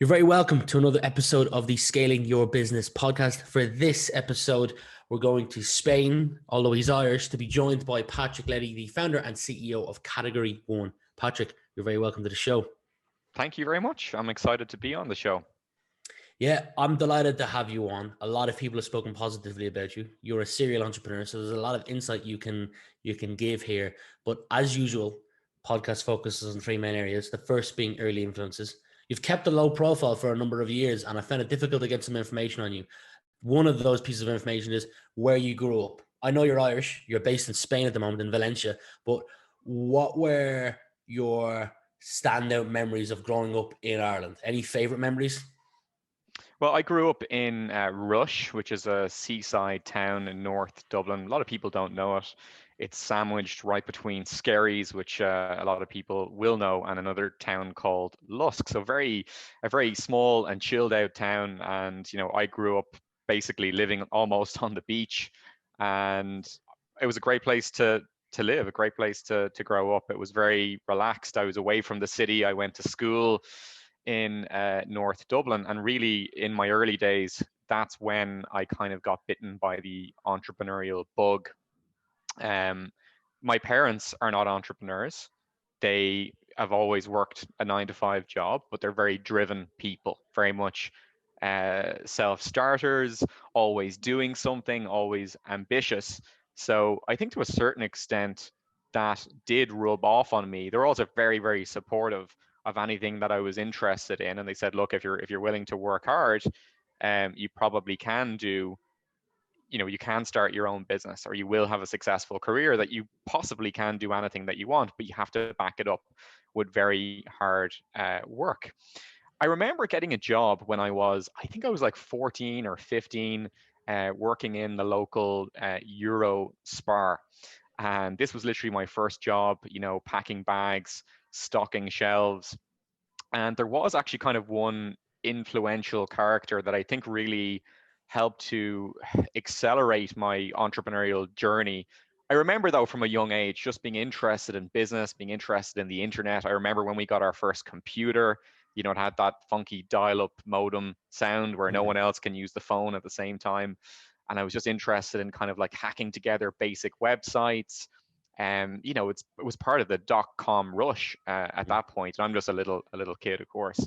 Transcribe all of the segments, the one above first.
You're very welcome to another episode of the Scaling Your Business podcast. For this episode, we're going to Spain, although he's Irish, to be joined by Patrick Leddy, the founder and CEO of Category One. Patrick, you're very welcome to the show. Thank you very much. I'm excited to be on the show. Yeah, I'm delighted to have you on. A lot of people have spoken positively about you. You're a serial entrepreneur, so there's a lot of insight you can give here. But as usual, podcast focuses on three main areas. The first being early influences. You've kept a low profile for a number of years, and I found it difficult to get some information on you. One of those pieces of information is where you grew up. I know you're Irish. You're based in Spain at the moment, in Valencia. But what were your standout memories of growing up in Ireland? Any favorite memories? Well, I grew up in Rush, which is a seaside town in North Dublin. A lot of people don't know it. It's sandwiched right between Skerries, which a lot of people will know, and another town called Lusk. So a very small and chilled out town. And I grew up basically living almost on the beach, and it was a great place to live, a great place to grow up. It was very relaxed. I was away from the city. I went to school in North Dublin. And really, in my early days, that's when I kind of got bitten by the entrepreneurial bug. Um, my parents are not entrepreneurs. They have always worked a 9 to 5 job, but they're very driven people, very much self-starters, always doing something, always ambitious. So I think to a certain extent that did rub off on me. They're also very, very supportive of anything that I was interested in, and they said, "Look, if you're willing to work hard, you probably can do." You can start your own business, or you will have a successful career, that you possibly can do anything that you want, but you have to back it up with very hard work. I remember getting a job when I think I was like 14 or 15, working in the local Euro Spar. And this was literally my first job, packing bags, stocking shelves. And there was actually kind of one influential character that I think really helped to accelerate my entrepreneurial journey. I remember, though, from a young age, just being interested in business, being interested in the internet. I remember when we got our first computer, it had that funky dial-up modem sound where no one else can use the phone at the same time. And I was just interested in kind of like hacking together basic websites. It was part of the dot-com rush at that point, and I'm just a little kid, of course.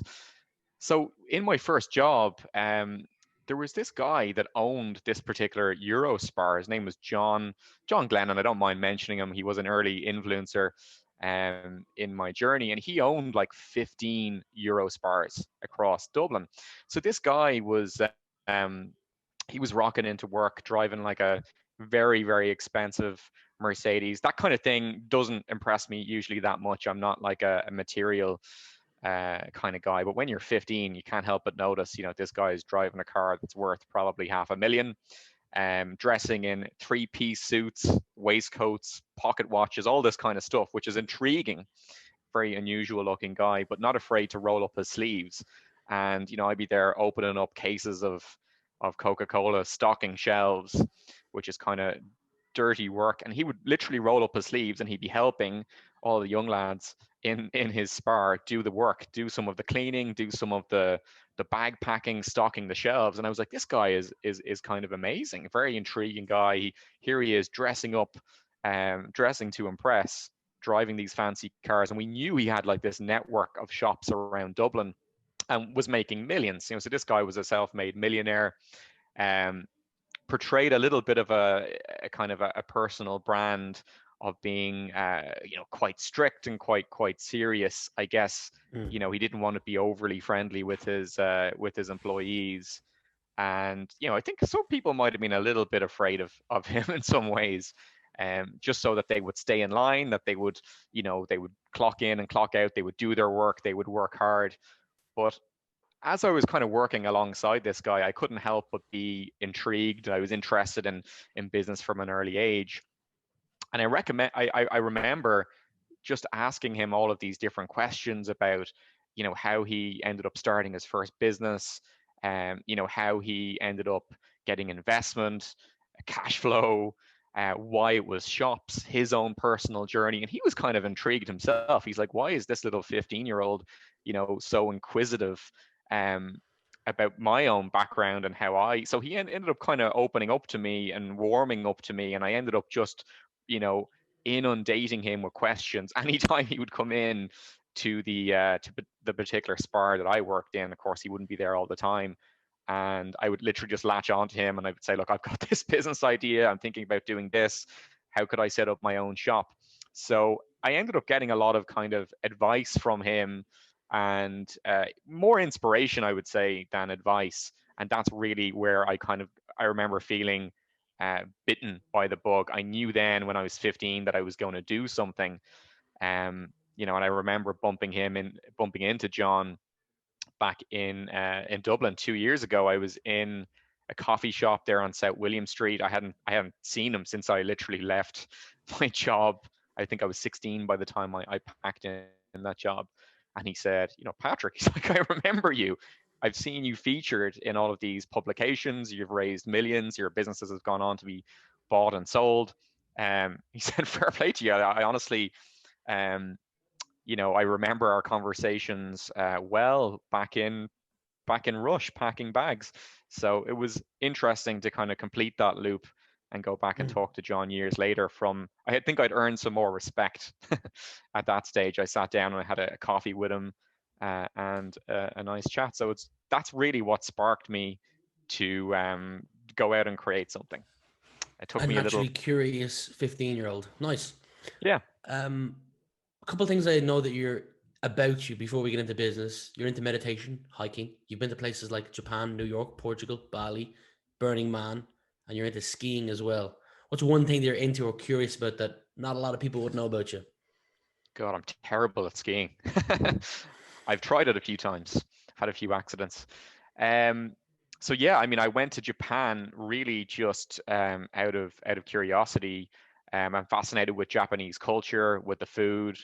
So in my first job, there was this guy that owned this particular Eurospar. His name was John Glennon. I don't mind mentioning him. He was an early influencer in my journey, and he owned like 15 Eurospars across Dublin. So this guy was um, he was rocking into work driving like a very, very expensive Mercedes. That kind of thing doesn't impress me usually that much. I'm not like a material kind of guy. But when you're 15, you can't help but notice, this guy is driving a car that's worth probably 500,000, dressing in three-piece suits, waistcoats, pocket watches, all this kind of stuff, which is intriguing. Very unusual looking guy, but not afraid to roll up his sleeves. And, I'd be there opening up cases of Coca-Cola, stocking shelves, which is kind of dirty work. And he would literally roll up his sleeves, and he'd be helping all the young lads in his spar do the work, do some of the cleaning, do some of the bag packing, stocking the shelves. And I was like, this guy is kind of amazing, very intriguing guy. Here he is dressing up, dressing to impress, driving these fancy cars. And we knew he had like this network of shops around Dublin and was making millions. So this guy was a self-made millionaire. Um, Portrayed a little bit of a kind of a personal brand of being quite strict and quite serious, I guess. Mm. He didn't want to be overly friendly with his employees. And I think some people might have been a little bit afraid of him in some ways, just so that they would stay in line, that they would clock in and clock out, they would do their work, they would work hard. But as I was kind of working alongside this guy, I couldn't help but be intrigued. I was interested in business from an early age. And I remember just asking him all of these different questions about, how he ended up starting his first business, how he ended up getting investment, cash flow, why it was shops, his own personal journey. And he was kind of intrigued himself. He's like, why is this little 15-year-old, so inquisitive um, about my own background and how so he ended up kind of opening up to me and warming up to me. And I ended up just, you know, inundating him with questions anytime he would come in to the particular spar that I worked in. Of course, he wouldn't be there all the time. And I would literally just latch on to him and I would say, look, I've got this business idea. I'm thinking about doing this. How could I set up my own shop? So I ended up getting a lot of kind of advice from him and more inspiration, I would say, than advice. And that's really where I remember feeling bitten by the bug. I knew then when I was 15 that I was going to do something. You know, and I remember bumping into John back in Dublin 2 years ago. I was in a coffee shop there on South William Street. I hadn't seen him since I literally left my job. I think I was 16 by the time I packed in that job. And he said, you know, Patrick, he's like, I remember you. I've seen you featured in all of these publications. You've raised millions. Your businesses have gone on to be bought and sold. He said, fair play to you. I honestly, um, you know, I remember our conversations well back in Rush packing bags. So it was interesting to kind of complete that loop and go back and Mm. talk to John years later. I think I'd earned some more respect at that stage. I sat down and I had a coffee with him and a nice chat. So that's really what sparked me to go out and create something. It took A me a little, naturally curious 15-year-old. Nice. yeah. Um, a couple of things I know that you're about you before we get into business. You're into meditation, hiking. You've been to places like Japan, New York, Portugal, Bali, Burning Man, and you're into skiing as well. What's one thing that you're into or curious about that not a lot of people would know about you? God, I'm terrible at skiing. I've tried it a few times. I've had a few accidents. Um, so yeah, I mean, I went to Japan really just out of curiosity. I'm fascinated with Japanese culture, with the food,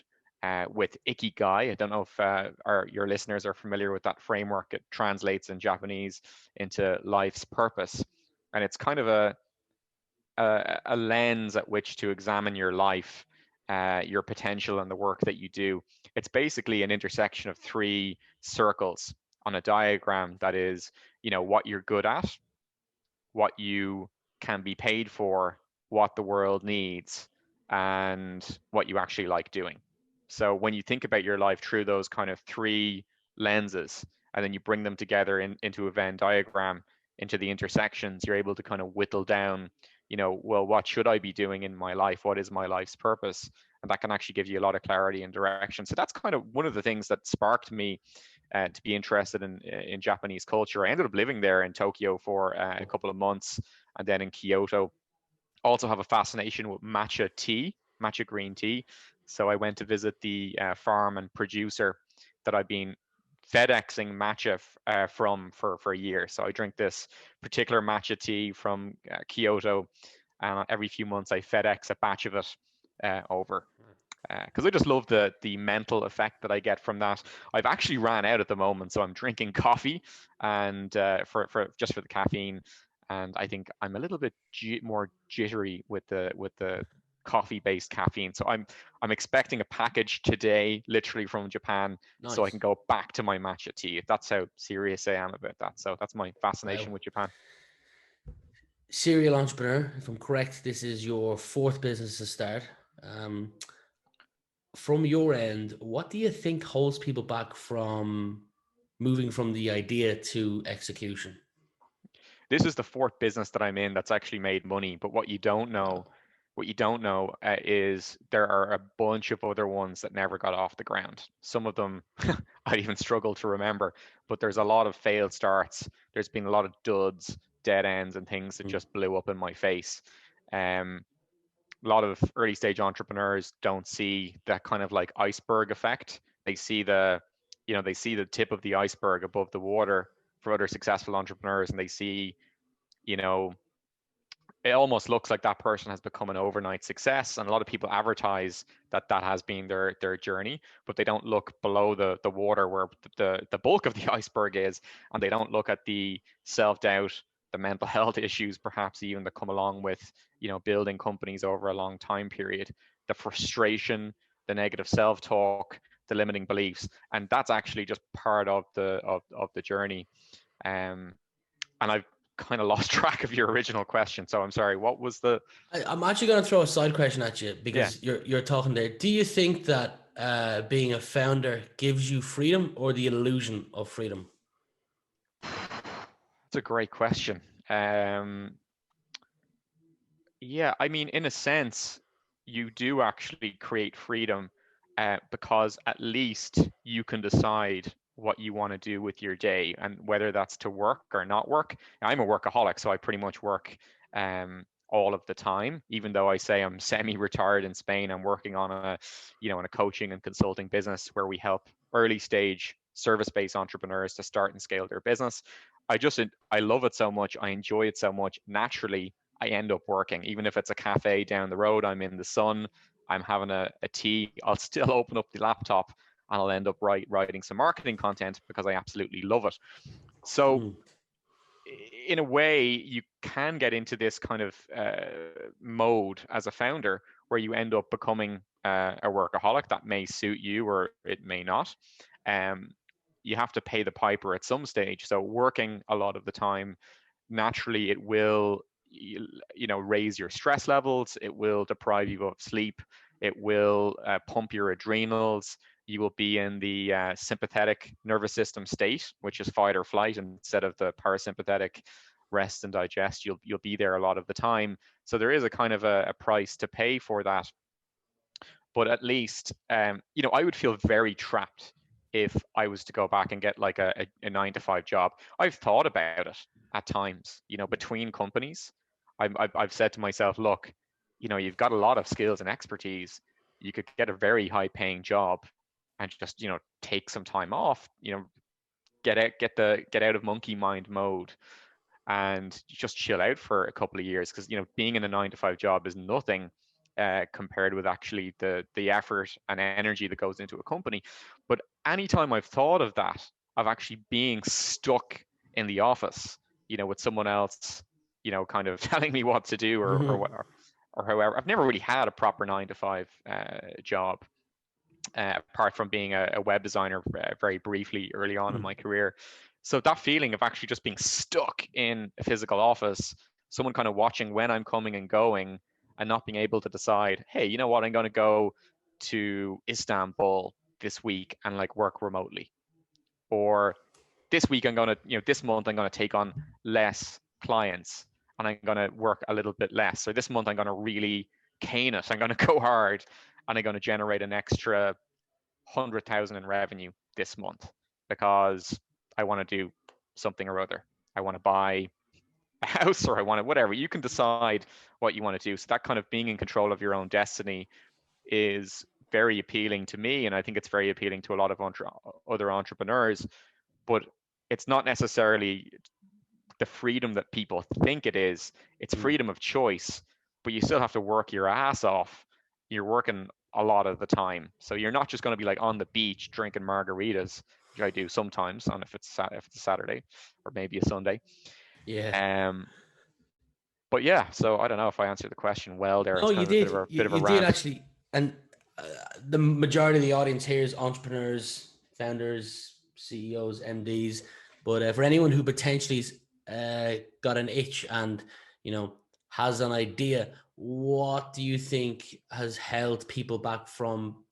with ikigai. I don't know if your listeners are familiar with that framework. It translates in Japanese into life's purpose, and it's kind of a lens at which to examine your life, your potential, and the work that you do. It's basically an intersection of three circles on a diagram that is, you know, what you're good at, what you can be paid for, what the world needs, and what you actually like doing. So when you think about your life through those kind of three lenses, and then you bring them together into a Venn diagram, into the intersections, you're able to kind of whittle down, you know, well, what should I be doing in my life? What is my life's purpose? And that can actually give you a lot of clarity and direction. So that's kind of one of the things that sparked me to be interested in Japanese culture. I ended up living there in Tokyo for a couple of months, and then in Kyoto. Also have a fascination with matcha tea, matcha green tea. So I went to visit the farm and producer that I've been FedExing matcha from for a year. So I drink this particular matcha tea from Kyoto, and every few months I FedEx a batch of it over because I just love the mental effect that I get from that. I've actually ran out at the moment, so I'm drinking coffee and for just for the caffeine, and I think I'm a little bit more jittery with the coffee-based caffeine. So I'm expecting a package today, literally from Japan, so I can Nice. go back to my matcha tea. That's how serious I am about that. So that's my Wow. fascination with Japan. Serial entrepreneur. If I'm correct, this is your fourth business to start. Um, from your end, what do you think holds people back from moving from the idea to execution? This is the fourth business that I'm in that's actually made money. But Wow. what you don't know is there are a bunch of other ones that never got off the ground. Some of them I even struggle to remember, but there's a lot of failed starts. There's been a lot of duds, dead ends, and things that Mm. just blew up in my face. Um, a lot of early stage entrepreneurs don't see that kind of like iceberg effect. They see they see the tip of the iceberg above the water for other successful entrepreneurs, and they see, you know, it almost looks like that person has become an overnight success, and a lot of people advertise that that has been their journey, but they don't look below the water where the bulk of the iceberg is, and they don't look at the self-doubt, the mental health issues perhaps even that come along with, you know, building companies over a long time period, the frustration, the negative self-talk, the limiting beliefs, and that's actually just part of the journey. And I've kind of lost track of your original question, so I'm sorry. What was the? I'm actually going to throw a side question at you Yeah, because you're talking there. Do you think that being a founder gives you freedom or the illusion of freedom? it's a great question. Yeah, I mean, in a sense, you do actually create freedom, because at least you can decide what you want to do with your day, and whether that's to work or not work. I'm a workaholic, so I pretty much work all of the time. Even though I say I'm semi-retired in Spain, I'm working on a coaching and consulting business where we help early stage service-based entrepreneurs to start and scale their business. I love it so much. I enjoy it so much. Naturally, I end up working. Even if it's a cafe down the road, I'm in the sun, I'm having a tea, I'll still open up the laptop and I'll end up writing some marketing content because I absolutely love it. So, Mm, in a way, you can get into this kind of mode as a founder where you end up becoming a workaholic. That may suit you or it may not. Um, you have to pay the piper at some stage. So, working a lot of the time, naturally it will raise your stress levels, it will deprive you of sleep, it will pump your adrenals, you will be in the sympathetic nervous system state, which is fight or flight, instead of the parasympathetic rest and digest. You'll be there a lot of the time, so there is a kind of a price to pay for that. But at least I would feel very trapped if I was to go back and get like a 9 to 5 job. I've thought about it at times, between companies. I've said to myself, look, you've got a lot of skills and expertise. You could get a very high paying job and just, take some time off, get out of monkey mind mode and just chill out for a couple of years, because being in a 9 to 5 job is nothing compared with actually the effort and energy that goes into a company. But anytime I've thought of that, of actually being stuck in the office, with someone else, kind of telling me what to do, mhm, or however, I've never really had a proper 9 to 5 job, apart from being a web designer very briefly early on in mm. my career. So that feeling of actually just being stuck in a physical office, someone kind of watching when I'm coming and going, and not being able to decide, hey, you know what, I'm going to go to Istanbul this week and like work remotely, or this week I'm going to, this month I'm going to take on less clients and I'm going to work a little bit less. So this month I'm going to really cane it. I'm going to go hard and I'm going to generate an extra 100,000 in revenue this month because I want to do something or other. I want to buy a house, or I want to whatever. You can decide what you want to do. So that kind of being in control of your own destiny is very appealing to me, and I think it's very appealing to a lot of other entrepreneurs. But it's not necessarily the freedom that people think it is. It's Mm. freedom of choice, but you still have to work your ass off. You're working a lot of the time, so you're not just going to be like on the beach drinking margaritas, which I do sometimes on if it's a Saturday or maybe a Sunday. Yeah. Um, but yeah, so I don't know if I answered the question well there. No, It's you kind of a bit of did. a bit of a You did rant. actually. And uh, the majority of the audience here is entrepreneurs, founders, CEOs, MDs. But for anyone who potentially's got an itch and, you know, has an idea, what do you think has held people back from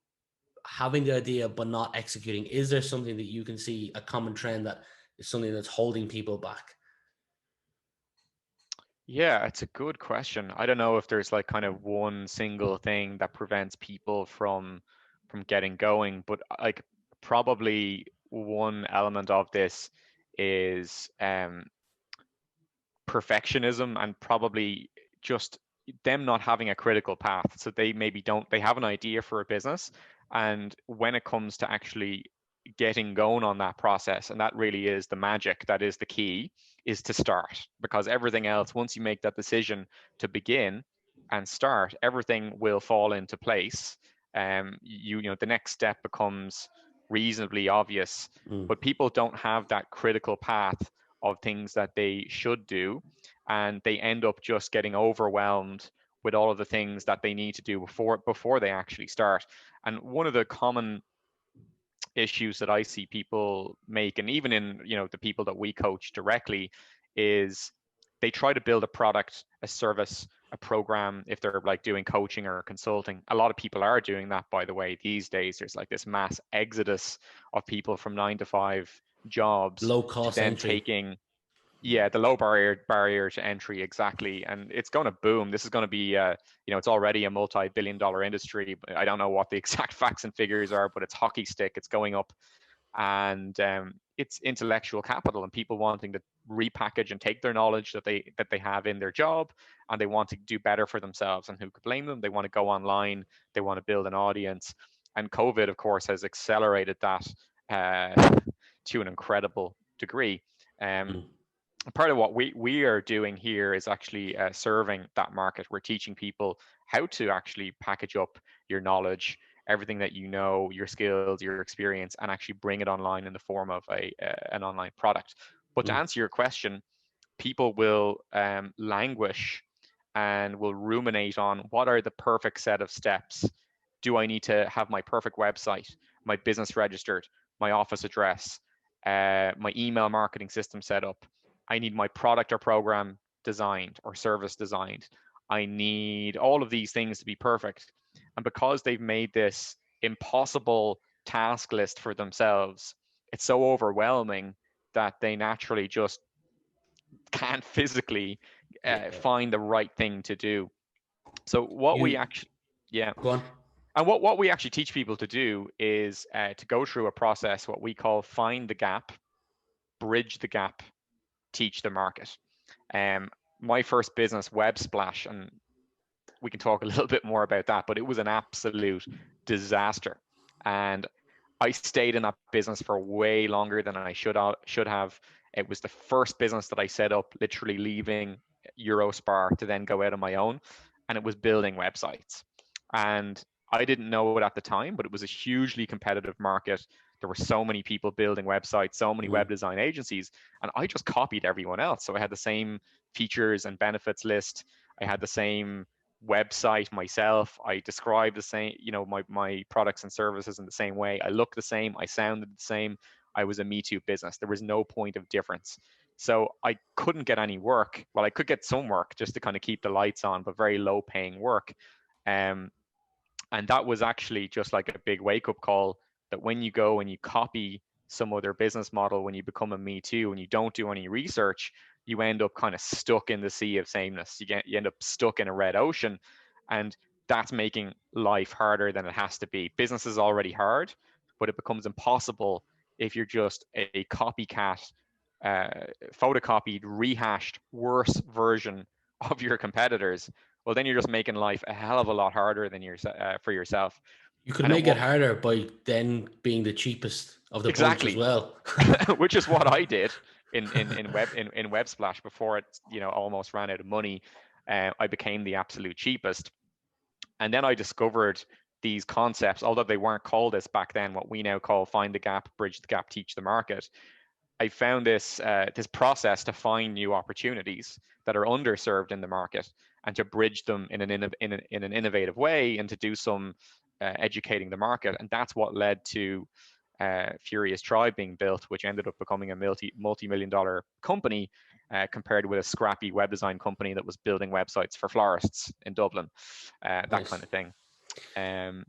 having the idea but not executing? Is there something that you can see, a common trend that is something that's holding people back? Yeah, it's a good question. I don't know if there's like kind of one single thing that prevents people from getting going, but like probably one element of this is perfectionism, and probably just them not having a critical path. So they maybe don't, they have an idea for a business, and when it comes to actually getting going on that process, and that really is the magic, that is the key, is to start. Because everything else, once you make that decision to begin and start, everything will fall into place. The next step becomes reasonably obvious, Mm, but people don't have that critical path of things that they should do, and they end up just getting overwhelmed with all of the things that they need to do before they actually start. And one of the common issues that I see people make, and even in, the people that we coach directly, is they try to build a product, a service, a program. If they're like doing coaching or consulting, a lot of people are doing that, by the way. These days there's like this mass exodus of people from 9 to 5 jobs Low to cost then entry. taking, yeah, the low barrier to entry, exactly. And it's going to boom. This is going to be it's already a multi-billion-dollar industry. I don't know what the exact facts and figures are, but it's hockey stick. It's going up. And it's intellectual capital, and people wanting to repackage and take their knowledge that they have in their job, and they want to do better for themselves. And who could blame them? They want to go online. They want to build an audience. And COVID, of course, has accelerated that to an incredible degree. Um, Mm. Part of what we are doing here is actually serving that market. We're teaching people how to actually package up your knowledge, everything that you know, your skills, your experience, and actually bring it online in the form of an online product. But to Mm. answer your question, people will languish and will ruminate on what are the perfect set of steps. Do I need to have my perfect website, my business registered, my office address, my email marketing system set up? I need my product or program designed or service designed. I need all of these things to be perfect. And because they've made this impossible task list for themselves, it's so overwhelming that they naturally just can't physically Yeah. find the right thing to do. So what we You actually, yeah, go on. and what we actually teach people to do is to go through a process, what we call find the gap, bridge the gap, teach the market. Um, my first business, Web Splash, and we can talk a little bit more about that, but it was an absolute disaster. And I stayed in that business for way longer than I should have. It was the first business that I set up, literally leaving Eurospar to then go out on my own, and it was building websites. And I didn't know it at the time, but it was a hugely competitive market. There were so many people building websites, so many Mm. web design agencies, and I just copied everyone else. So I had the same features and benefits list. I had the same website myself. I describe the same, my products and services in the same way. I look the same. I sounded the same. I was a Me Too business. There was no point of difference. So I couldn't get any work. Well, I could get some work just to kind of keep the lights on, but very low paying work. Um, and that was actually just like a big wake up call, that when you go and you copy some other business model, when you become a Me Too and you don't do any research, you end up kind of stuck in the sea of sameness. You end up stuck in a red ocean, and that's making life harder than it has to be. Business is already hard, but it becomes impossible if you're just a copycat, uh, photocopied, rehashed, worse version of your competitors. Well, then you're just making life a hell of a lot harder than for yourself. You could And it, make it what harder by then being the cheapest of the bunch as exactly, well. which is what I did in WebSplash before it almost ran out of money. I became the absolute cheapest, and then I discovered these concepts, although they weren't called this back then, what we now call find the gap, bridge the gap, teach the market. I found this process to find new opportunities that are underserved in the market, and to bridge them in an innovative way, and to do some educating the market. And that's what led to Furious Tribe being built, which ended up becoming a multi-million-dollar company, compared with a scrappy web design company that was building websites for florists in Dublin, that kind Nice. of thing. Um,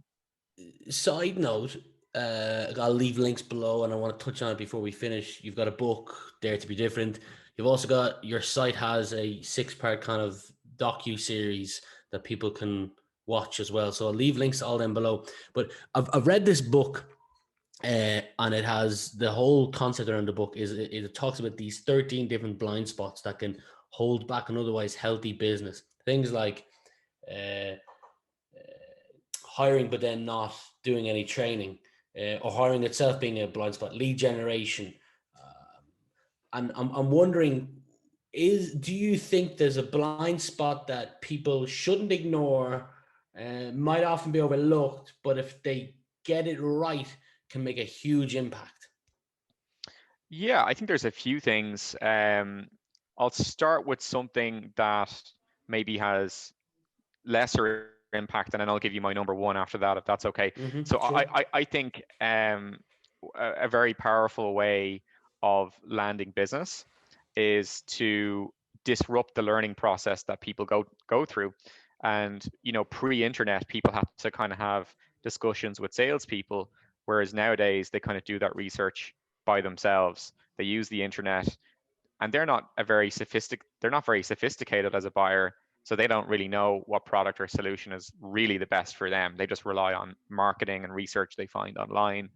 Side note, I'll leave links below, and I want to touch on it before we finish. You've got a book, Dare to Be Different. You've also got your site has a 6-part kind of docu series that people can watch as well. So I'll leave links to all them below. But I've read this book, and it has the whole concept around the book is it talks about these 13 different blind spots that can hold back an otherwise healthy business. Things like uh, hiring but then not doing any training, or hiring itself being a blind spot, lead generation. And I'm wondering, do you think there's a blind spot that people shouldn't ignore, might often be overlooked, but if they get it right, can make a huge impact? yeah, I think there's a few things. I'll start with something that maybe has lesser impact, and then I'll give you my number one after that, if that's okay. So I Sure. I, I think a very powerful way of landing business is to disrupt the learning process that people go through. And pre-internet, people had to kind of have discussions with salespeople, whereas nowadays they kind of do that research by themselves. They use the internet, and they're not very sophisticated as a buyer, so they don't really know what product or solution is really the best for them. They just rely on marketing and research they find online.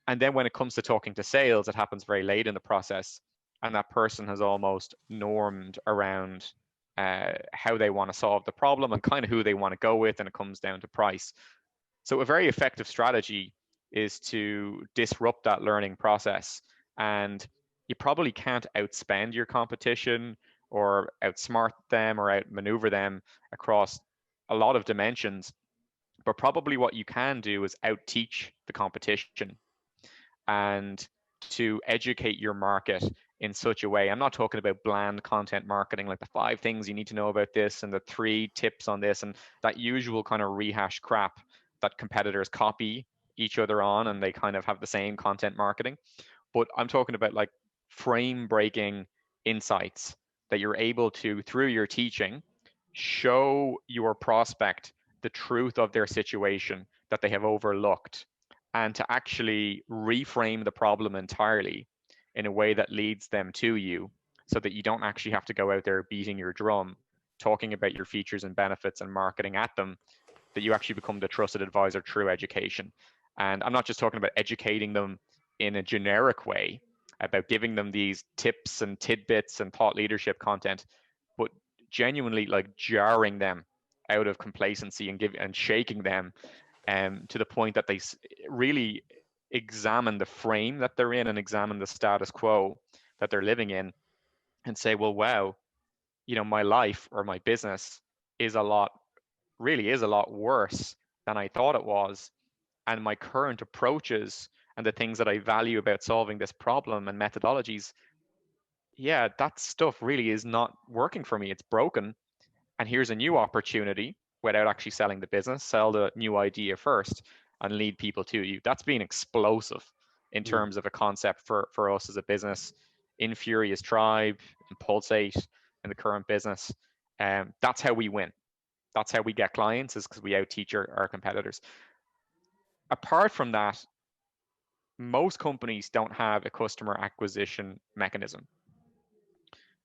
And then when it comes to talking to sales, it happens very late in the process, and that person has almost normed around how they want to solve the problem and kind of who they want to go with, and it comes down to price. So a very effective strategy is to disrupt that learning process. And you probably can't outspend your competition or outsmart them or outmaneuver them across a lot of dimensions. But probably what you can do is outteach the competition and to educate your market in such a way. I'm not talking about bland content marketing, like the 5 things you need to know about this and the 3 tips on this and that usual kind of rehash crap that competitors copy each other on, and they kind of have the same content marketing. But I'm talking about like frame breaking insights that you're able to, through your teaching, show your prospect the truth of their situation that they have overlooked, and to actually reframe the problem entirely in a way that leads them to you, so that you don't actually have to go out there beating your drum, talking about your features and benefits and marketing at them, that you actually become the trusted advisor through education. And I'm not just talking about educating them in a generic way, about giving them these tips and tidbits and thought leadership content, but genuinely like jarring them out of complacency and shaking them to the point that they really examine the frame that they're in and examine the status quo that they're living in, and say, well, wow, my life or my business is a lot really is a lot worse than I thought it was. And my current approaches and the things that I value about solving this problem and methodologies, yeah, that stuff really is not working for me. It's broken. And here's a new opportunity without actually selling the business. Sell the new idea first and lead people to you. That's been explosive in Mm. terms of a concept for us as a business in Furious Tribe, in Pulsate, in the current business. That's how we win. That's how we get clients, is because we outteach our competitors. Apart from that, most companies don't have a customer acquisition mechanism,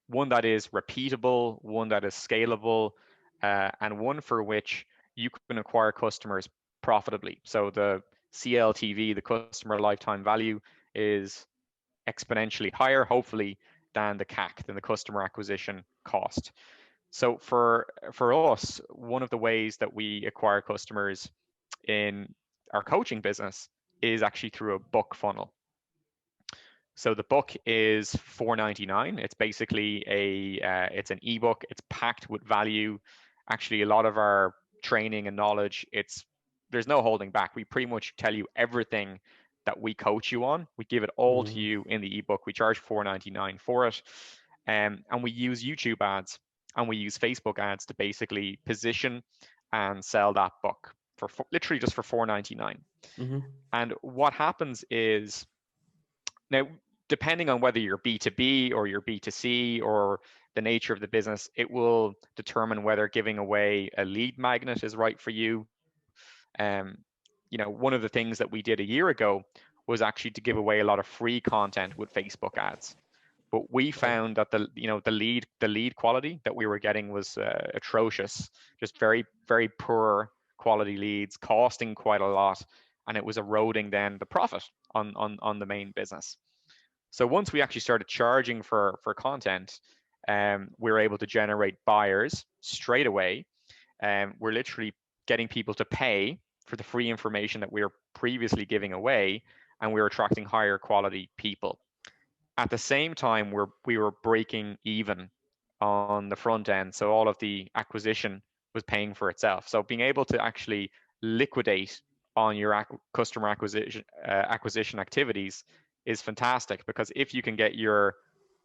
one that is repeatable, one that is scalable, and one for which you can acquire customers profitably. So the CLTV, the customer lifetime value, is exponentially higher, hopefully, than the CAC, than the customer acquisition cost. So for us, one of the ways that we acquire customers in our coaching business is actually through a book funnel. So the book is $4.99. It's basically it's an ebook. It's packed with value. Actually, a lot of our training and knowledge, there's no holding back. We pretty much tell you everything that we coach you on. We give it all to Mm-hmm. you in the ebook. We charge $4.99 for it, and we use YouTube ads and we use Facebook ads to basically position and sell that book for literally just for $4.99. Mm-hmm. And what happens is, now, depending on whether you're B2B or you're B2C or the nature of the business, it will determine whether giving away a lead magnet is right for you. Um, One of the things that we did a year ago was actually to give away a lot of free content with Facebook ads. But we Okay. found that the lead quality that we were getting was atrocious, just very very poor quality leads, costing quite a lot, and it was eroding then the profit on the main business. So once we actually started charging for content, we were able to generate buyers straight away. We're literally getting people to pay for the free information that we were previously giving away, and we were attracting higher quality people. At the same time, we were breaking even on the front end, so all of the acquisition was paying for itself. So being able to actually liquidate on your customer acquisition activities is fantastic, because if you can get your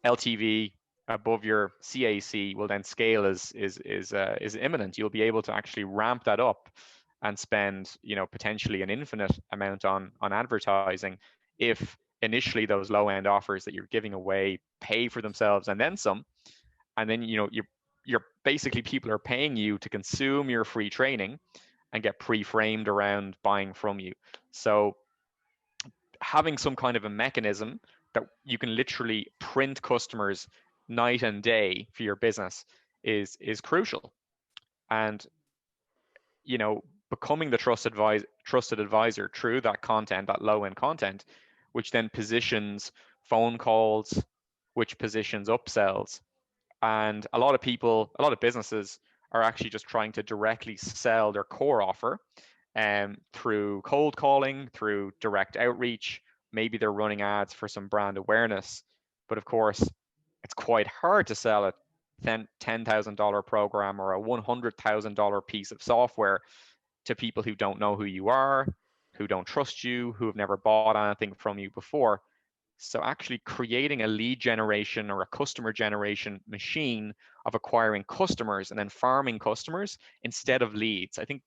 LTV above your CAC, well then scale is imminent. You'll be able to actually ramp that up and spend potentially an infinite amount on advertising if initially those low end offers that you're giving away pay for themselves and then some, and then you're basically, people are paying you to consume your free training and get pre-framed around buying from you. So having some kind of a mechanism that you can literally print customers night and day for your business is crucial. And becoming the trusted advisor through that content, that low end content, which then positions phone calls, which positions upsells. And a lot of people, a lot of businesses are actually just trying to directly sell their core offer through cold calling, through direct outreach. Maybe they're running ads for some brand awareness. But of course, it's quite hard to sell a $10,000 program or a $100,000 piece of software to people who don't know who you are, who don't trust you, who have never bought anything from you before. So actually creating a lead generation or a customer generation machine of acquiring customers and then farming customers instead of leads. I think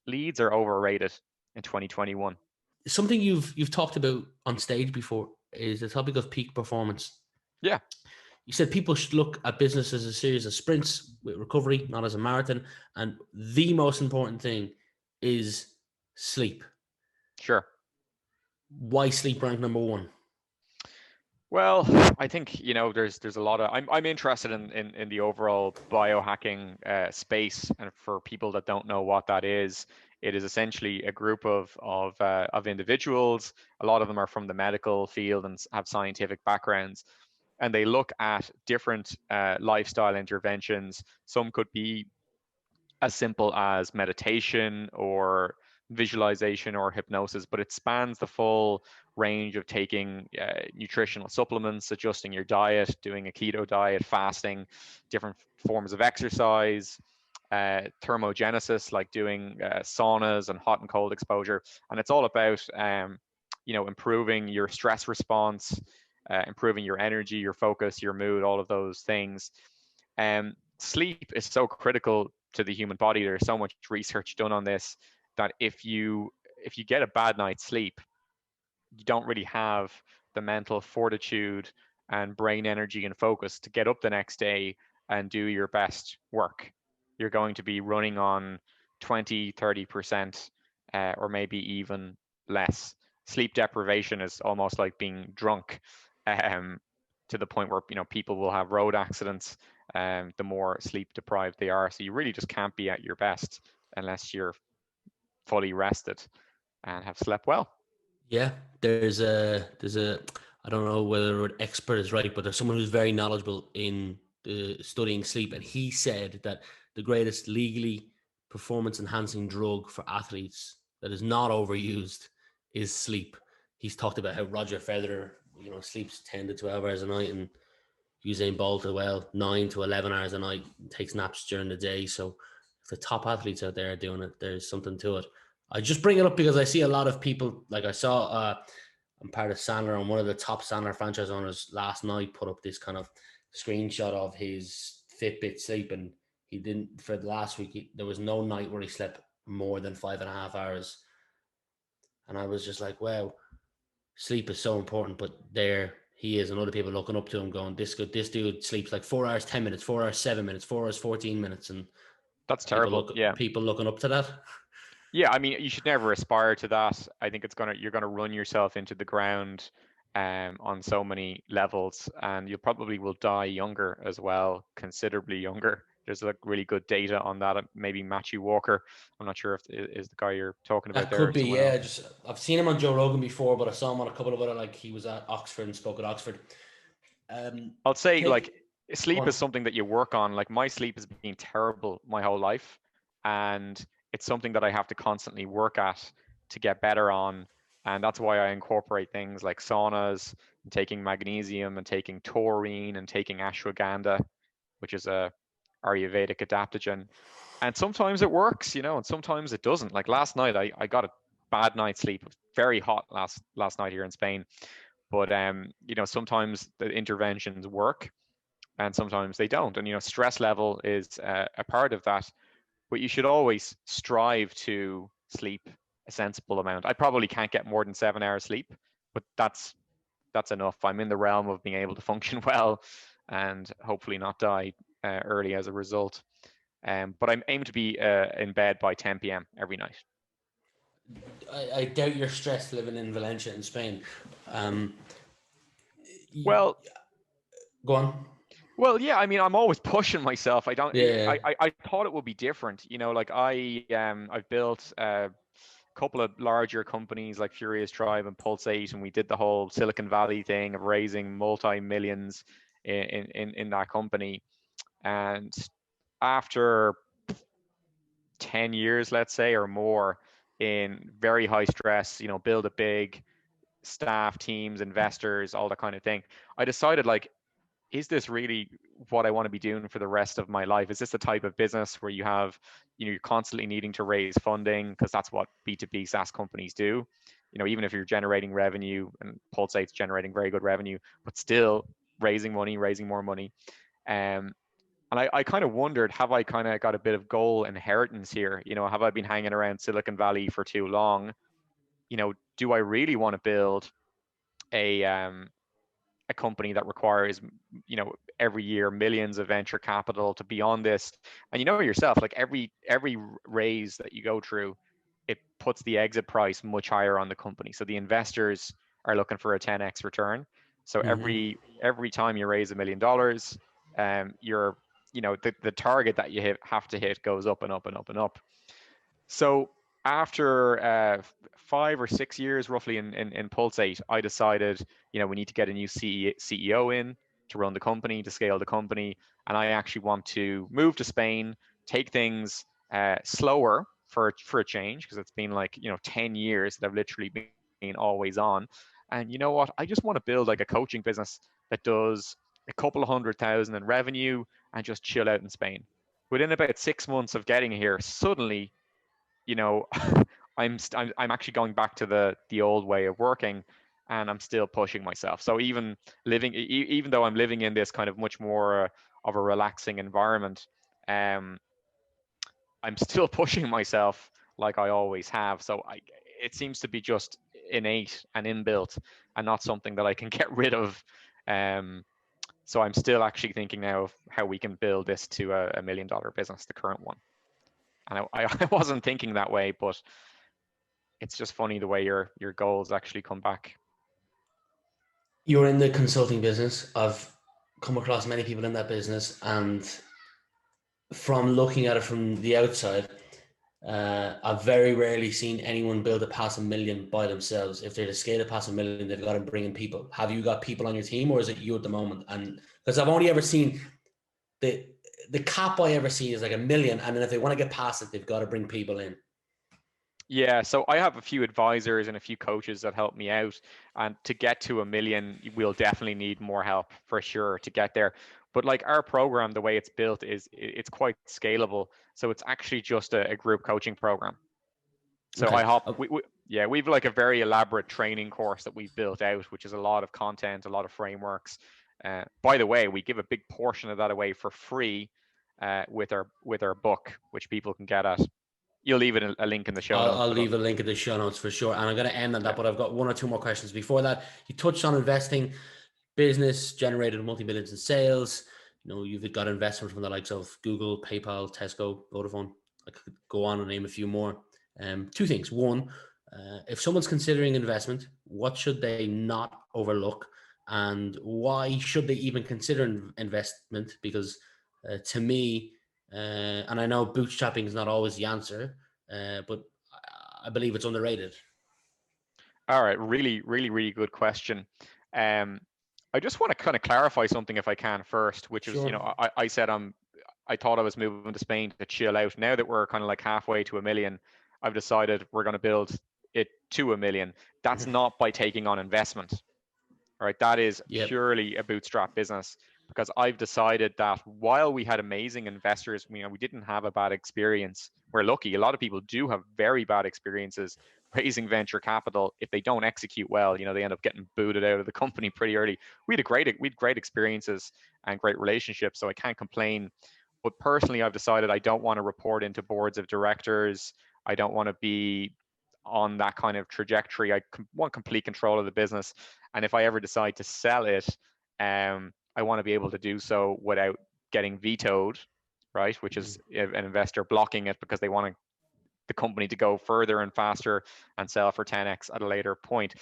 leads are overrated in 2021. Something you've talked about on stage before is the topic of peak performance. Yeah, You said people should look at business as a series of sprints with recovery, not as a marathon. And the most important thing is sleep. sure. Why sleep ranked number one? Well, I think there's a lot of I'm interested in the overall biohacking space, and for people that don't know what that is, it is essentially a group of individuals. A lot of them are from the medical field and have scientific backgrounds, and they look at different lifestyle interventions. Some could be as simple as meditation or visualization or hypnosis, but it spans the full range of taking nutritional supplements, adjusting your diet, doing a keto diet, fasting, different forms of exercise, thermogenesis, like doing saunas and hot and cold exposure. And it's all about, improving your stress response, improving your energy, your focus, your mood, all of those things. Sleep is so critical to the human body. There's so much research done on this that if you get a bad night's sleep, you don't really have the mental fortitude and brain energy and focus to get up the next day and do your best work. You're going to be running on 20, 30%, or maybe even less. Sleep deprivation is almost like being drunk, um, to the point where people will have road accidents, the more sleep deprived they are. So you really just can't be at your best unless you're fully rested and have slept well. Yeah, there's a I don't know whether the word expert is right, but there's someone who's very knowledgeable in studying sleep, and he said that the greatest legally performance enhancing drug for athletes that is not overused is sleep. He's talked about how Roger Federer, sleeps 10 to 12 hours a night, and Usain Bolt as well, 9 to 11 hours a night, takes naps during the day. So if the top athletes out there are doing it, there's something to it. I just bring it up because I see a lot of people, like I saw, I'm part of Sandler, and one of the top Sandler franchise owners last night put up this kind of screenshot of his Fitbit sleep, and he didn't, for the last week, there was no night where he slept more than 5.5 hours. And I was just like, wow, sleep is so important, but there he is, and other people looking up to him, going, this dude sleeps like 4 hours 10 minutes, 4 hours 7 minutes, 4 hours 14 minutes, and That's terrible. Yeah. people looking up to that. Yeah, I mean, you should never aspire to that. I think you're gonna run yourself into the ground on so many levels, and you probably will die younger as well, considerably younger. There's like really good data on that. Maybe Matthew Walker. I'm not sure if is the guy you're talking about That there could or be, someone yeah. else. Just I've seen him on Joe Rogan before, but I saw him on a couple of other, like he was at Oxford and spoke at Oxford. I'll say like Take Go sleep is on. something that you work on. Like my sleep has been terrible my whole life, and it's something that I have to constantly work at to get better on. And that's why I incorporate things like saunas, and taking magnesium, and taking taurine, and taking ashwagandha, which is a Ayurvedic adaptogen. And sometimes it works, and sometimes it doesn't. Like last night, I got a bad night's sleep. It was very hot last night here in Spain, but sometimes the interventions work and sometimes they don't. And stress level is a part of that, but you should always strive to sleep a sensible amount. I probably can't get more than 7 hours sleep, but that's enough. I'm in the realm of being able to function well and hopefully not die early as a result. But I'm aim to be in bed by 10 p.m. every night. I doubt you're stressed living in Valencia in Spain. Um, Well, Go on. well, yeah. I mean, I'm always pushing myself. I don't. Yeah. I thought it would be different. Like I've built a couple of larger companies like Furious Tribe and Pulsate, and we did the whole Silicon Valley thing of raising multi millions in that company. And after 10 years, let's say, or more, in very high stress, build it big, staff, teams, investors, all that kind of thing, I decided, like, is this really what I want to be doing for the rest of my life? Is this the type of business where you're constantly needing to raise funding, because that's what B2B SaaS companies do. Even if you're generating revenue, and Pulsate's generating very good revenue, but still raising money, raising more money. Um, and I kind of wondered, have I kind of got a bit of goal inheritance here? Have I been hanging around Silicon Valley for too long? Do I really want to build a company that requires, every year millions of venture capital to be on this? And yourself, like every raise that you go through, it puts the exit price much higher on the company. So the investors are looking for a 10x return. So Mm-hmm. every time you raise $1 million, you're the target that you have to hit goes up and up and up and up. So after 5 or 6 years roughly in Pulsate, I decided, we need to get a new CEO in to run the company, to scale the company. And I actually want to move to Spain, take things slower for a change, because it's been like, 10 years that I've literally been always on. And you know what? I just want to build like a coaching business that does a couple of 100,000 in revenue and just chill out in Spain. Within about 6 months of getting here, suddenly, you know, I'm actually going back to the old way of working, and I'm still pushing myself. So even though I'm living in this kind of much more of a relaxing environment, um, I'm still pushing myself like I always have. So it seems to be just innate and inbuilt, and not something that I can get rid of. Um, so I'm still actually thinking now of how we can build this to a $1 million business, the current one. And I wasn't thinking that way, but it's just funny the way your goals actually come back. You're in the consulting business. I've come across many people in that business, and from looking at it from the outside, I've very rarely seen anyone build a past 1 million by themselves. If they're to scale a past 1 million, they've got to bring in people. Have you got people on your team, or is it you at the moment? And because I've only ever seen the the cap I ever see is like 1 million, and then if they want to get past it, they've got to bring people in. Yeah, so I have a few advisors and a few coaches that help me out. And to get to 1 million, we'll definitely need more help for sure to get there. But like our program, the way it's built is it's quite scalable. So it's actually just a group coaching program. So Okay. yeah, we've like a very elaborate training course that we've built out, which is a lot of content, a lot of frameworks. By the way, we give a big portion of that away for free with our book, which people can get at. You'll leave it a link in the show notes, I'll but leave a link in the show notes for sure. And I'm going to end on yeah. that, but I've got one or two more questions before that. You touched on investing. Business generated multi-millions in sales. You've got investment from the likes of Google, PayPal, Tesco, Vodafone. I could go on and name a few more. Two things. One, if someone's considering investment, what should they not overlook? And why should they even consider investment? Because to me, and I know bootstrapping is not always the answer, but I believe it's underrated. All right, really, really, really good question. Um, I just want to kind of clarify something if I can first, which is, Sure. I said I thought I was moving to Spain to chill out. Now that we're kind of like halfway to 1 million, I've decided we're going to build it to 1 million. That's not by taking on investment. All right, that is Yep. purely a bootstrap business, because I've decided that while we had amazing investors, we didn't have a bad experience. We're lucky. A lot of people do have very bad experiences raising venture capital. If they don't execute well, they end up getting booted out of the company pretty early. We had great experiences and great relationships, so I can't complain. But personally, I've decided I don't want to report into boards of directors. I don't want to be on that kind of trajectory. I want complete control of the business, and if I ever decide to sell it, I want to be able to do so without getting vetoed, right? Which is an investor blocking it because they want the company to go further and faster and sell for 10x at a later point.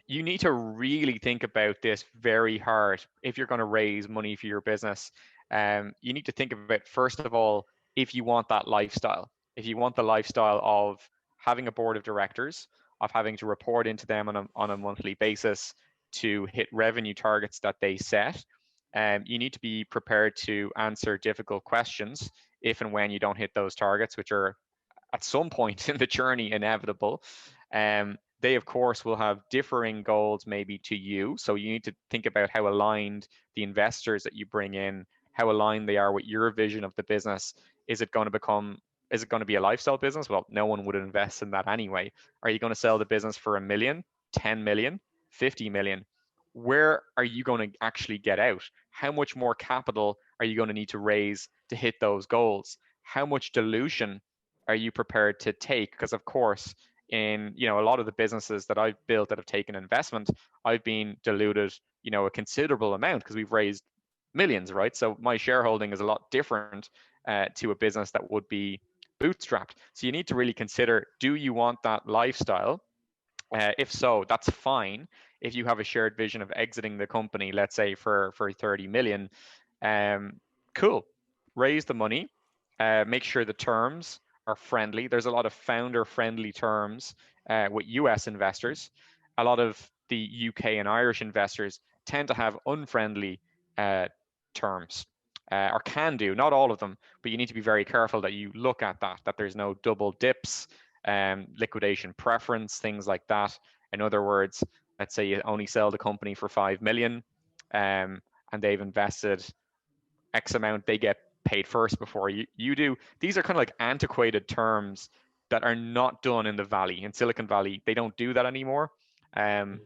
You need to really think about this very hard if you're going to raise money for your business. You need to think about, first of all, if you want that lifestyle. If you want the lifestyle of having a board of directors, of having to report into them on a monthly basis to hit revenue targets that they set, you need to be prepared to answer difficult questions if and when you don't hit those targets, which are at some point in the journey inevitable. They, of course, will have differing goals maybe to you. So you need to think about how aligned the investors that you bring in, how aligned they are with your vision of the business. Is it going to be a lifestyle business? Well, no one would invest in that anyway. Are you going to sell the business for 1 million, 10 million, 50 million? Where are you going to actually get out? How much more capital are you going to need to raise to hit those goals? How much dilution are you prepared to take? Because of course, in a lot of the businesses that I've built that have taken investment, I've been diluted, a considerable amount because we've raised millions, right? So my shareholding is a lot different to a business that would be bootstrapped. So you need to really consider: do you want that lifestyle? If so, that's fine. If you have a shared vision of exiting the company, let's say for 30 million, um, cool. Raise the money. Make sure the terms are friendly. There's a lot of founder-friendly terms with US investors. A lot of the UK and Irish investors tend to have unfriendly uh, terms, or can do. Not all of them, but you need to be very careful that you look at that there's no double dips, liquidation preference, things like that. In other words, let's say you only sell the company for 5 million, and they've invested X amount, they get paid first before you do. These are kind of like antiquated terms that are not done in the Valley. In Silicon Valley, they don't do that anymore. Um,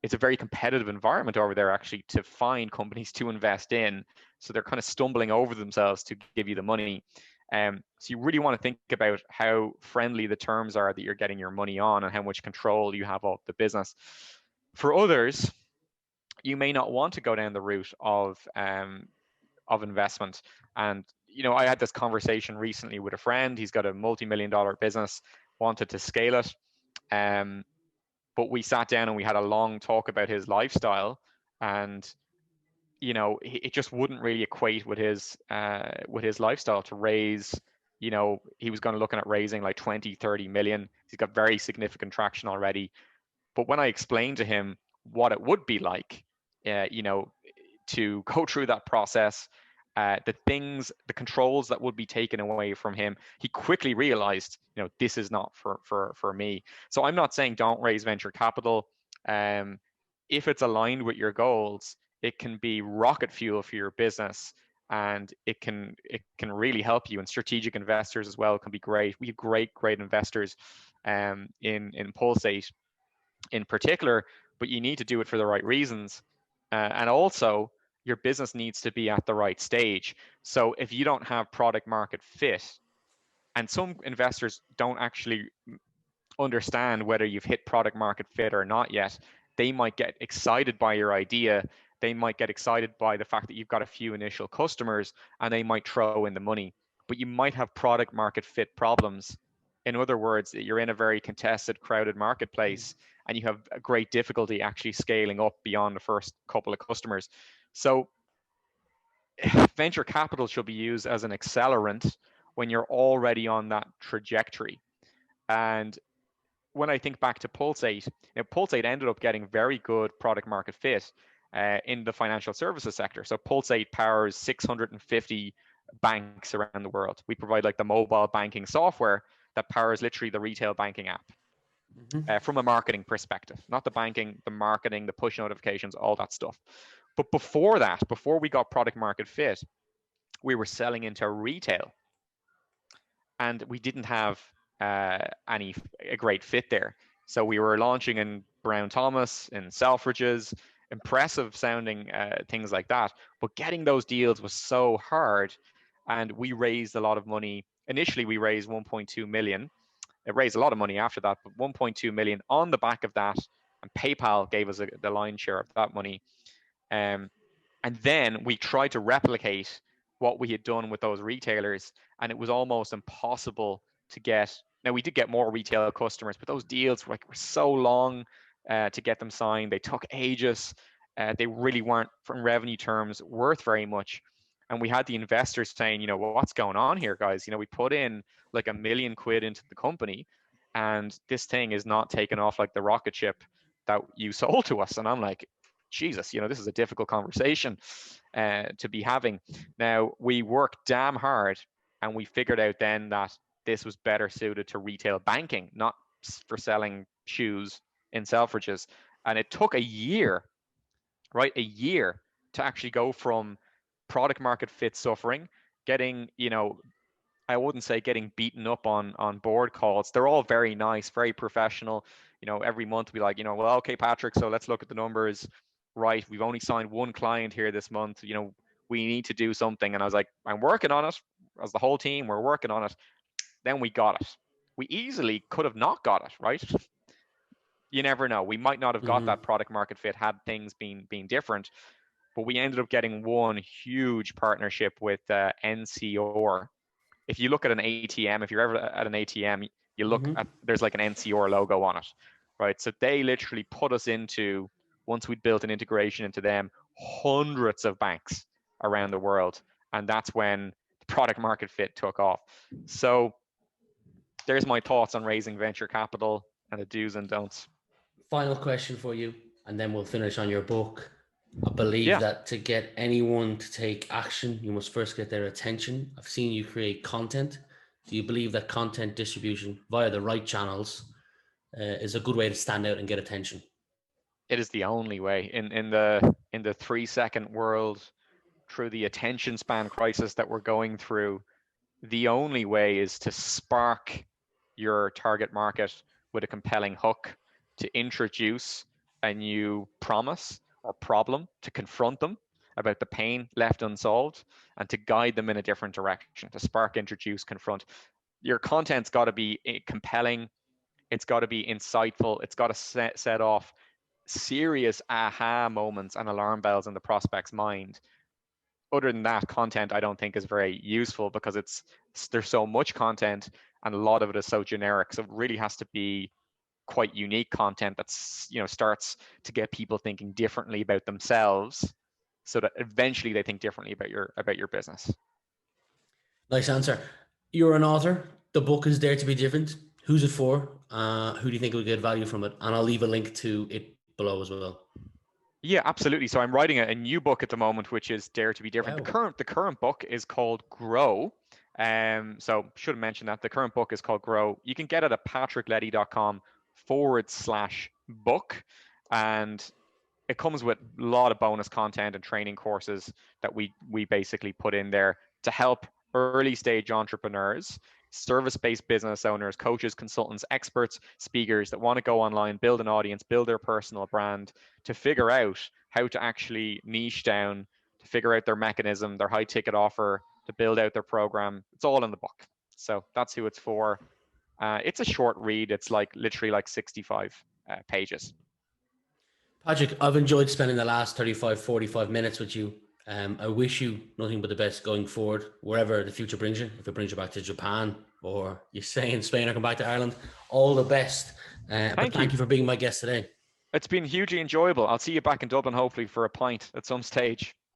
it's a very competitive environment over there actually to find companies to invest in. So they're kind of stumbling over themselves to give you the money. So you really want to think about how friendly the terms are that you're getting your money on and how much control you have of the business. For others, you may not want to go down the route of investment. And I had this conversation recently with a friend. He's got a multi-million-dollar business, wanted to scale it. But we sat down and we had a long talk about his lifestyle, and it just wouldn't really equate with his lifestyle to raise. He was going to looking at raising like 20, 30 million. He's got very significant traction already. But when I explained to him what it would be like, to go through that process, the controls that would be taken away from him, he quickly realized, this is not for me. So I'm not saying don't raise venture capital. If it's aligned with your goals, it can be rocket fuel for your business, and it can really help you. And strategic investors as well can be great. We have great investors in Pulsate in particular, but you need to do it for the right reasons. And also, your business needs to be at the right stage. So if you don't have product market fit, and some investors don't actually understand whether you've hit product market fit or not yet, they might get excited by your idea. They might get excited by the fact that you've got a few initial customers, and they might throw in the money. But you might have product market fit problems. In other words, you're in a very contested, crowded marketplace, and you have a great difficulty actually scaling up beyond the first couple of customers. So venture capital should be used as an accelerant when you're already on that trajectory. And when I think back to Pulsate, Pulsate ended up getting very good product market fit in the financial services sector. So Pulsate powers 650 banks around the world. We provide like the mobile banking software that powers literally the retail banking app. From a marketing perspective, not the banking, the marketing, the push notifications, all that stuff. But before that, before we got product market fit, we were selling into retail, and we didn't have a great fit there. So we were launching in Brown Thomas, in Selfridges, impressive sounding things like that. But getting those deals was so hard, and we raised a lot of money. Initially, we raised 1.2 million. It raised a lot of money after that, but 1.2 million on the back of that, and PayPal gave us the lion's share of that money. Um, and then we tried to replicate what we had done with those retailers, and it was almost impossible to get. Now we did get more retail customers, but those deals were so long to get them signed. They took ages. They really weren't, from revenue terms, worth very much. And we had the investors saying, well, what's going on here, guys? We put in like £1 million into the company, and this thing is not taking off like the rocket ship that you sold to us. And I'm like, Jesus, this is a difficult conversation to be having. Now, we worked damn hard, and we figured out then that this was better suited to retail banking, not for selling shoes in Selfridges. And it took a year, right? A year to actually go from product market fit suffering, getting, I wouldn't say getting beaten up on board calls. They're all very nice, very professional. Every month we like, well, okay, Patrick, so let's look at the numbers. Right, we've only signed one client here this month. We need to do something. And I was like, I'm working on it. As the whole team, we're working on it. Then we got it. We easily could have not got it, right? You never know. We might not have got that product market fit had things been different. But we ended up getting one huge partnership with NCR. If you look at an ATM, if you're ever at an ATM, you look at, there's like an NCR logo on it, right? So they literally put us into, once we'd built an integration into them, hundreds of banks around the world. And that's when the product market fit took off. So there's my thoughts on raising venture capital and the do's and don'ts. Final question for you, and then we'll finish on your book. I believe Yeah. that to get anyone to take action, you must first get their attention. I've seen you create content. Do you believe that content distribution via the right channels is a good way to stand out and get attention? It is the only way in the 3-second world, through the attention span crisis that we're going through. The only way is to spark your target market with a compelling hook, to introduce a new promise or problem, to confront them about the pain left unsolved, and to guide them in a different direction, to spark, introduce, confront. Your content's got to be compelling. It's got to be insightful. It's got to set off serious aha moments and alarm bells in the prospect's mind. Other than that, content I don't think is very useful, because there's so much content and a lot of it is so generic. So it really has to be quite unique content that's starts to get people thinking differently about themselves, so that eventually they think differently about your business. Nice answer. You're an author. The book is Dare to Be Different. Who's it for? Who do you think will get value from it? And I'll leave a link to it below as well. Yeah, absolutely. So I'm writing a new book at the moment, which is Dare to Be Different. Wow. The current book is called Grow. So should have mentioned that the current book is called Grow. You can get it at patrickleddy.com/book, and it comes with a lot of bonus content and training courses that we basically put in there to help early stage entrepreneurs, service-based business owners, coaches, consultants, experts, speakers that want to go online, build an audience, build their personal brand, to figure out how to actually niche down, to figure out their mechanism, their high ticket offer, to build out their program. It's all in the book. So that's who it's for. It's a short read. It's literally 65 pages. Patrick, I've enjoyed spending the last 35, 45 minutes with you. I wish you nothing but the best going forward, wherever the future brings you. If it brings you back to Japan, or you stay in Spain or come back to Ireland, all the best. Thank you for being my guest today. It's been hugely enjoyable. I'll see you back in Dublin, hopefully, for a pint at some stage.